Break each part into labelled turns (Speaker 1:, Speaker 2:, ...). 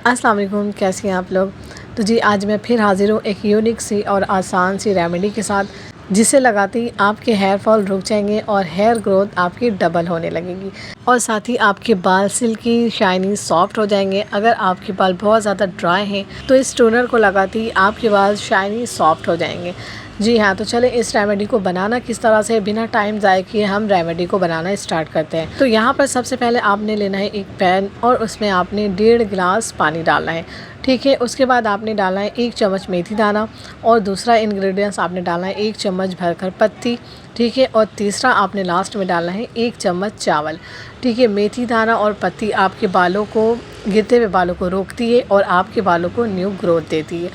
Speaker 1: अस्सलाम वालेकुम, कैसे हैं आप लोग। तो जी आज मैं फिर हाज़िर हूँ एक यूनिक सी और आसान सी रेमेडी के साथ, जिसे लगाते ही आपके हेयर फॉल रुक जाएंगे और हेयर ग्रोथ आपकी डबल होने लगेगी और साथ ही आपके बाल सिल्की शाइनी सॉफ्ट हो जाएंगे। अगर आपके बाल बहुत ज़्यादा ड्राई हैं तो इस टोनर को लगाते ही आपके बाल शाइनी सॉफ्ट हो जाएंगे। जी हाँ, तो चले इस रेमेडी को बनाना किस तरह से बिना टाइम ज़ाय किए हम रेमेडी को बनाना स्टार्ट करते हैं। तो यहाँ पर सबसे पहले आपने लेना है एक पैन और उसमें आपने 1.5 गिलास पानी डालना है। ठीक है, उसके बाद आपने डालना है 1 चम्मच मेथी दाना और दूसरा इंग्रेडिएंट्स आपने डालना है 1 चम्मच भरकर पत्ती। ठीक है, और तीसरा आपने लास्ट में डालना है 1 चम्मच चावल। ठीक है, मेथी दाना और पत्ती आपके बालों को, गिरते हुए बालों को रोकती है और आपके बालों को न्यू ग्रोथ देती है।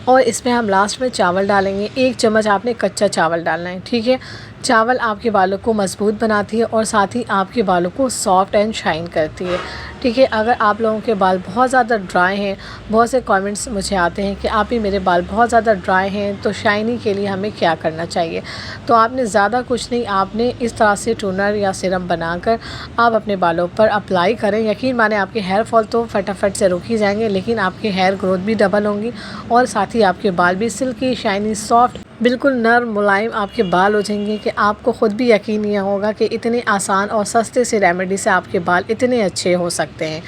Speaker 1: और इसमें हम लास्ट में चावल डालेंगे। 1 चम्मच आपने कच्चा चावल डालना है। ठीक है, चावल आपके बालों को मजबूत बनाती है और साथ ही आपके बालों को सॉफ्ट एंड शाइन करती है। ठीक है, अगर आप लोगों के बाल बहुत ज़्यादा ड्राई हैं, बहुत से कमेंट्स मुझे आते हैं कि आप ही मेरे बाल बहुत ज़्यादा ड्राई हैं, तो शाइनी के लिए हमें क्या करना चाहिए। तो आपने ज़्यादा कुछ नहीं, आपने इस तरह से टोनर या सिरम बनाकर आप अपने बालों पर अप्लाई करें। यकीन माने आपके हेयर फॉल तो फटाफट से रुक ही जाएंगे, लेकिन आपके हेयर ग्रोथ भी डबल होंगी और साथ ही आपके बाल भी सिल्की शाइनी सॉफ्ट बिल्कुल नर्म मुलायम आपके बाल हो जाएंगे कि आपको ख़ुद भी यकीन नहीं होगा कि इतने आसान और सस्ते से रेमेडी से आपके बाल इतने अच्छे हो सकते हैं।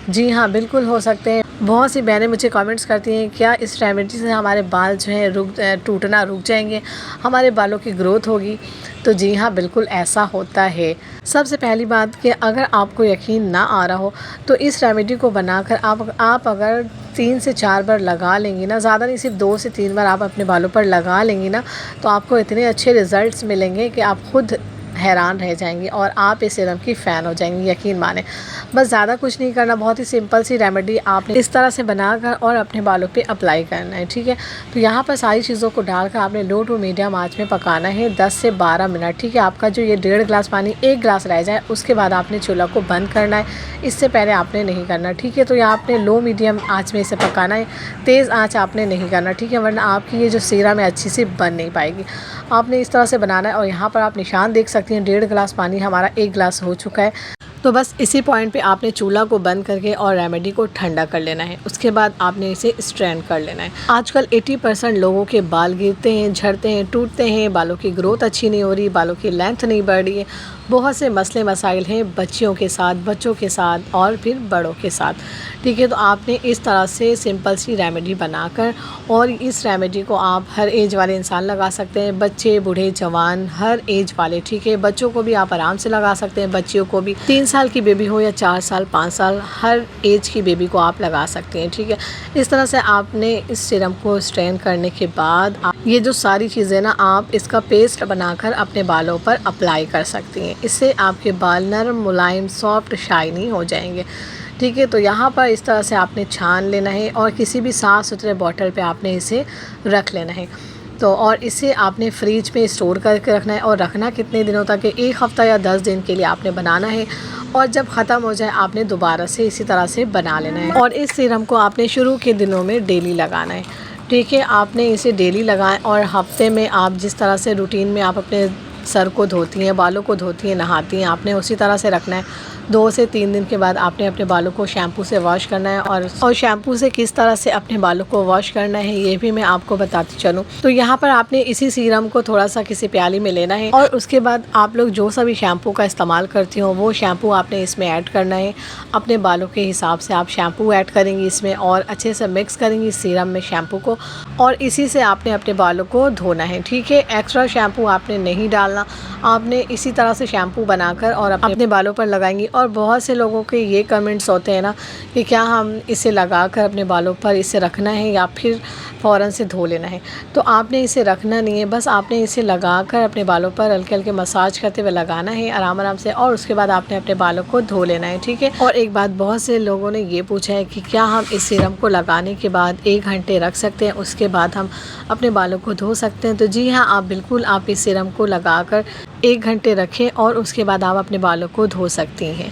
Speaker 1: जी हाँ, बिल्कुल हो सकते हैं। बहुत सी बहनें मुझे कमेंट्स करती हैं क्या इस रेमेडी से हमारे बाल जो है टूटना रुक जाएंगे, हमारे बालों की ग्रोथ होगी। तो जी हाँ, बिल्कुल ऐसा होता है। सबसे पहली बात कि अगर आपको यकीन ना आ रहा हो तो इस रेमेडी को बनाकर आप अगर 3 से 4 बार लगा लेंगी ना, ज़्यादा नहीं, सिर्फ 2 से 3 बार आप अपने बालों पर लगा लेंगी ना, तो आपको इतने अच्छे रिज़ल्ट्स मिलेंगे कि आप खुद हैरान रह जाएंगी और आप इस सीरम की फ़ैन हो जाएंगी, यकीन माने। बस ज़्यादा कुछ नहीं करना, बहुत ही सिंपल सी रेमेडी आपने इस तरह से बनाकर और अपने बालों पे अप्लाई करना है। ठीक है, तो यहाँ पर सारी चीज़ों को डालकर आपने लो टू मीडियम आंच में पकाना है 10 से 12 मिनट। ठीक है, आपका जो ये 1.5 गिलास पानी 1 गिलास रह जाए उसके बाद आपने चूल्हा को बंद करना है, इससे पहले आपने नहीं करना। ठीक है, तो यहाँ आपने लो मीडियम आँच में इसे पकाना है, तेज़ आँच आपने नहीं करना। ठीक है, वरना आपकी ये जो सीरम है अच्छी से बन नहीं पाएगी। आपने इस तरह से बनाना है और यहाँ पर आप निशान देख सकती हैं 1.5 गिलास पानी हमारा 1 गिलास हो चुका है। तो बस इसी पॉइंट पे आपने चूल्हा को बंद करके और रेमेडी को ठंडा कर लेना है। उसके बाद आपने इसे स्ट्रेन कर लेना है। आजकल 80% लोगों के बाल गिरते हैं, झड़ते हैं, टूटते हैं, बालों की ग्रोथ अच्छी नहीं हो रही, बालों की लेंथ नहीं बढ़ रही है। बहुत से मसले मसाइल हैं बच्चियों के साथ, बच्चों के साथ और फिर बड़ों के साथ। ठीक है, तो आपने इस तरह से सिंपल सी रेमेडी बनाकर, और इस रेमेडी को आप हर एज वाले इंसान लगा सकते हैं, बच्चे, बूढ़े, जवान, हर एज वाले। ठीक है, बच्चों को भी आप आराम से लगा सकते हैं, बच्चियों को भी, 3 साल की बेबी हो या 4 साल 5 साल, हर एज की बेबी को आप लगा सकते हैं। ठीक है, इस तरह से आपने इस सीरम को स्ट्रेन करने के बाद ये जो सारी चीज़ें ना, आप इसका पेस्ट बनाकर अपने बालों पर अप्लाई कर सकती हैं। इससे आपके बाल नरम, मुलायम, सॉफ्ट, शाइनी हो जाएंगे। ठीक है, तो यहाँ पर इस तरह से आपने छान लेना है और किसी भी साफ़ सुथरे बॉटल पे आपने इसे रख लेना है। तो और इसे आपने फ्रिज में स्टोर करके रखना है, और रखना कितने दिनों तक है, 1 हफ़्ता या 10 दिन के लिए आपने बनाना है। और जब ख़त्म हो जाए आपने दोबारा से इसी तरह से बना लेना है। और इस सीरम को आपने शुरू के दिनों में डेली लगाना है। ठीक है, आपने इसे डेली लगाएं और हफ्ते में आप जिस तरह से रूटीन में आप अपने सर को धोती हैं, बालों को धोती हैं, नहाती हैं, आपने उसी तरह से रखना है। 2 से 3 दिन के बाद आपने अपने बालों को शैम्पू से वॉश करना है, और शैम्पू से किस तरह से अपने बालों को वॉश करना है ये भी मैं आपको बताती चलूँ। तो यहाँ पर आपने इसी सीरम को थोड़ा सा किसी प्याली में लेना है और उसके बाद आप लोग जो सा भी शैम्पू का इस्तेमाल करती हो वो शैम्पू आपने इसमें ऐड करना है। अपने बालों के हिसाब से आप शैम्पू ऐड करेंगी इसमें और अच्छे से मिक्स करेंगी सीरम में शैम्पू को, और इसी से आपने अपने बालों को धोना है। ठीक है, एक्स्ट्रा शैम्पू आपने नहीं डालना, आपने इसी तरह से शैम्पू बनाकर और अपने बालों पर लगाएंगी। और बहुत से लोगों के ये कमेंट्स होते हैं ना कि क्या हम इसे लगाकर अपने बालों पर इसे रखना है या फिर फ़ौरन से धो लेना है। तो आपने इसे रखना नहीं है, बस आपने इसे लगाकर अपने बालों पर हल्के हल्के मसाज करते हुए लगाना है आराम आराम से, और उसके बाद आपने अपने बालों को धो लेना है। ठीक है, और एक बात बहुत से लोगों ने ये पूछा है कि क्या हम इस सीरम को लगाने के बाद 1 घंटे रख सकते हैं, उसके बाद हम अपने बालों को धो सकते हैं। तो जी हाँ, आप बिल्कुल आप इस सीरम को लगाकर 1 घंटे रखें और उसके बाद आप अपने बालों को धो सकती हैं।